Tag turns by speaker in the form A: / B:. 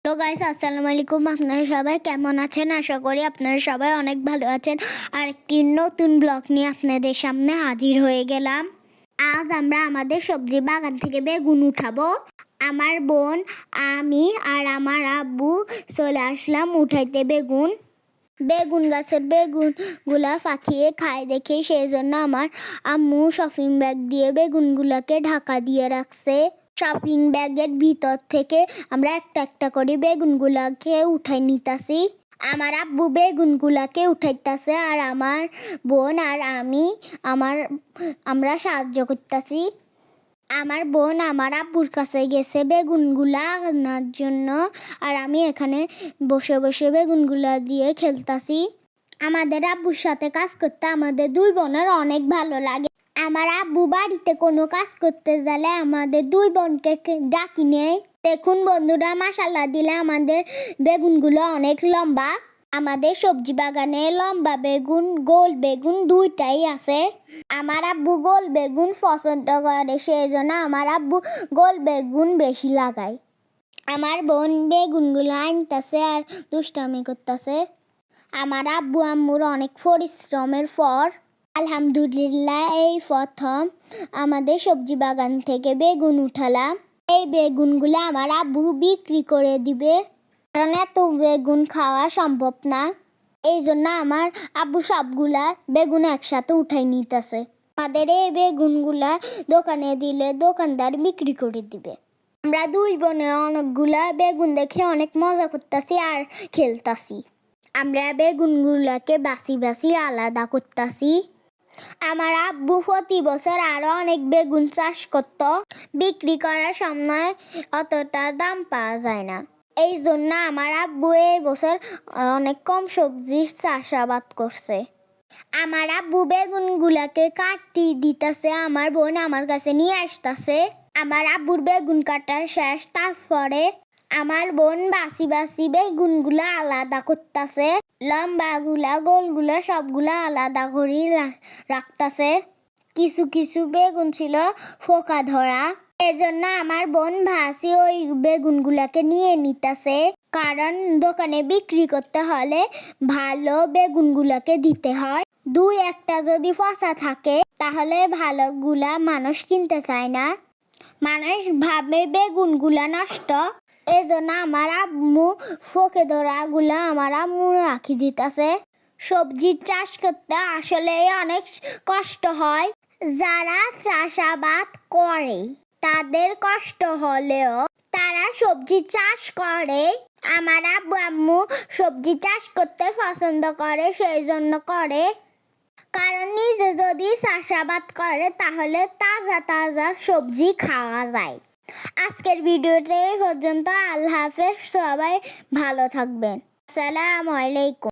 A: তো গাইস আসসালামু আলাইকুম, আপনারা সবাই কেমন আছেন? আশা করি আপনারা সবাই অনেক ভালো আছেন। আর একটি নতুন ব্লগ নিয়ে আপনাদের সামনে হাজির হয়ে গেলাম। আজ আমরা আমাদের সবজি বাগান থেকে বেগুন উঠাবো। আমার বোন, আমি আর আমার আব্বু চলে আসলাম উঠাইতে বেগুন গাছের বেগুনগুলা পাখিয়ে খায় দেখে সেই জন্য আমার আম্মু শপিং ব্যাগ দিয়ে বেগুনগুলাকে ঢাকা দিয়ে রাখছে। শপিং ব্যাগের ভিতর থেকে আমরা একটা একটা করে বেগুনগুলাকে উঠাই নিতাছি। আমার আব্বু বেগুনগুলাকে উঠাইতাছে আর আমার বোন আর আমি আমরা সাহায্য করতেছি। আমার বোন আমার আব্বুর কাছে গেছে বেগুনগুলা আনার জন্য, আর আমি এখানে বসে বসে বেগুনগুলা দিয়ে খেলতাছি। আমাদের আব্বুর সাথে কাজ করতে আমাদের দুই বোনের অনেক ভালো লাগে। আমার আব্বু বাড়িতে কোনো কাজ করতে গেলে আমাদের দুই বোনকে ডাকি নেই। দেখুন বন্ধুরা, মাশাআল্লাহ দিলে আমাদের বেগুনগুলো অনেক লম্বা। আমাদের সবজি বাগানে লম্বা বেগুন, গোল বেগুন দুইটাই আছে। আমার আব্বু গোল বেগুন পছন্দ করে, সেই জন্য আমার আব্বু গোল বেগুন বেশি লাগায়। আমার বোন বেগুনগুলো আনতেছে আর দুষ্টামি করতেছে। আমার আব্বু আম্মুর অনেক পরিশ্রমের পর আলহামদুলিল্লাহ এই প্রথম আমাদের সবজি বাগান থেকে বেগুন উঠালাম। এই বেগুনগুলো আমার আব্বু বিক্রি করে দিবে, কারণ এত বেগুন খাওয়া সম্ভব না। এই জন্য আমার আব্বু সবগুলা বেগুন একসাথে উঠাই নিতেছে। আমাদের এই বেগুনগুলা দোকানে দিলে দোকানদার বিক্রি করে দিবে। আমরা দুই বোনে অনেকগুলা বেগুন দেখে অনেক মজা করতেছি আর খেলতাছি। আমরা বেগুনগুলাকে বাছি বাছি আলাদা করতেছি। আমার আব্বু প্রতি বছর আরো অনেক বেগুন চাষ করত। বিক্রি করার সময় অতটা দাম পাওয়া যায় না, এই জন্য আমার আব্বু এই বছর অনেক কম সবজি চাষাবাদ করছে। আমার আব্বু বেগুনগুলাকে কাটি দিতেছে, আমার বোন আমার কাছে নিয়ে আসতেছে। আমার আব্বুর বেগুন কাটা শেষ, তারপরে আমার বোন বাছি বাছি বেগুনগুলা আলাদা করতেছে। লম্বাগুলা গোলগুলা সবগুলা আলাদা করে রাখতেছে। কিছু কিছু বেগুন ছিল ফোকা ধরা, এজন্য আমার বোন ভাসি ওই বেগুনগুলাকে নিয়ে নিতেছে, কারণ দোকানে বিক্রি করতে হলে ভালো বেগুনগুলাকে দিতে হয়। দুই একটা যদি পচা থাকে তাহলে ভালোগুলা মানুষ কিনতে চায় না, মানুষ ভাবে বেগুনগুলা নষ্ট। এজন্য আমার আম্মু ফোকে ধরাগুলা আমার আম্মু রাখি দিতেছে। সবজি চাষ করতে আসলে অনেক কষ্ট হয়। যারা চাষাবাদ করে তাদের কষ্ট হলেও তারা সবজি চাষ করে। আমার আব্বু আম্মু সবজি চাষ করতে পছন্দ করে, সেই জন্য করে। কারণ নিজে যদি চাষাবাদ করে তাহলে তাজা তাজা সবজি খাওয়া যায়। আজকের ভিডিওতে এই পর্যন্ত। আল্লাহ হাফেজ, সবাই ভালো থাকবেন। আসসালামু আলাইকুম।